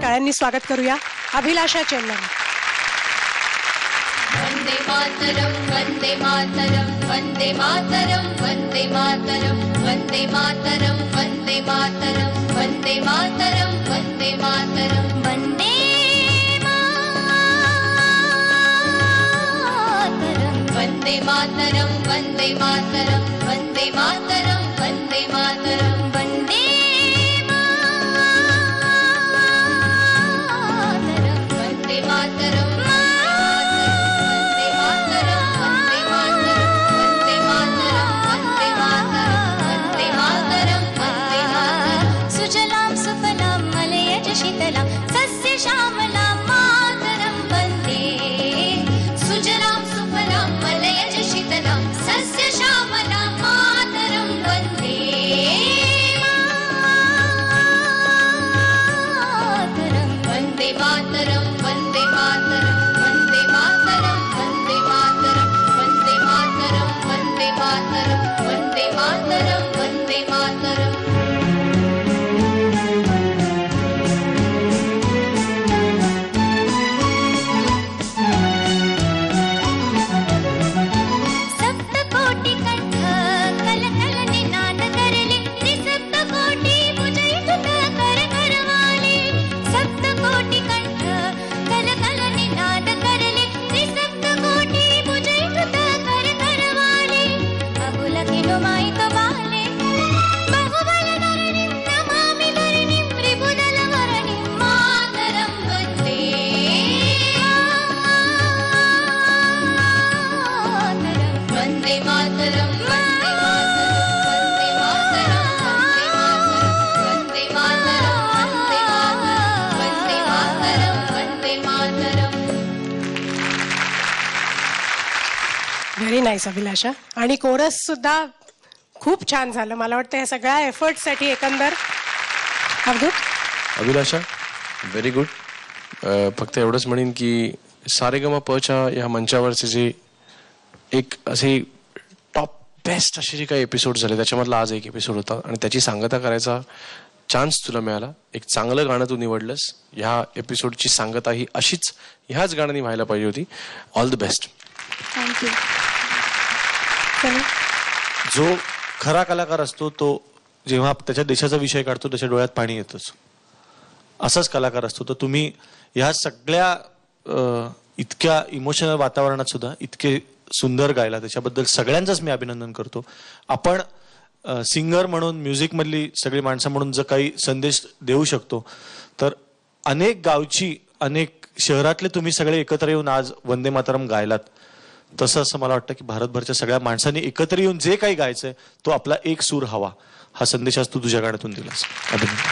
टाळ्यांनी स्वागत करूया अभिलाषा चेल्लार. वंदे मातरम वंदे मातरम वंदे मातरम वंदे मातरम वंदे मातरम वंदे मातरम वंदे मातरम वंदे मातरम वंदे मातरम वंदे मातरम वंदे मातरम वंदे मातरम वंदे मातरम वंदे मातरम सुजलां सुफलां मलयज शीतलां सस्य श्यामलां मातरं वन्दे सुजलां सुफलां मलयज शीतलां सस्य श्यामलां मातरं वन्दे मातरं वन्दे मातरं वन्दे मातरं वन्दे मातरं वन्दे मातरं वन्दे मातरं वन्दे मातरं वन्दे मातरं वन्दे मातरं व्हेरी नाईस अभिलाषा. आणि कोरस सुद्धा खूप छान झालं. मला वाटतं या सगळ्या एफर्टसाठी एकंदर अवधूत. अभिलाषा व्हेरी गुड. फक्त एवढंच म्हणेन की सारेगमपच्या या मंचावरचे जे एक असे टॉप बेस्ट असे जे काही एपिसोड झाले त्याच्यामधला आज एक एपिसोड होता आणि त्याची सांगता करायचा चान्स तुला मिळाला. एक चांगलं गाणं तू निवडलंस. ह्या एपिसोडची सांगता ही अशीच ह्याच गाण्याने व्हायला पाहिजे होती. All the best. थँक्यू. जो खरा कलाकार असतो तो जेव्हा त्याच्या देशाचा विषय काढतो त्याच्या डोळ्यात पाणी येतच. असाच कलाकार असतो. तर तुम्ही ह्या सगळ्या इतक्या इमोशनल वातावरणात सुद्धा इतके सुंदर गायला त्याच्याबद्दल सगळ्यांचंच मी अभिनंदन करतो. आपण सिंगर म्हणून म्युझिक मधली सगळी माणसं म्हणून जर काही संदेश देऊ शकतो तर अनेक गावची अनेक शहरातले तुम्ही सगळे एकत्र येऊन आज वंदे मातरम गायलात. तसं असं मला वाटतं की भारतभरच्या सगळ्या माणसांनी एकत्र येऊन जे काही गायचंय तो आपला एक सूर हवा हा संदेश आज तू तुझ्या गाण्यातून दिलास. अभिनंदन.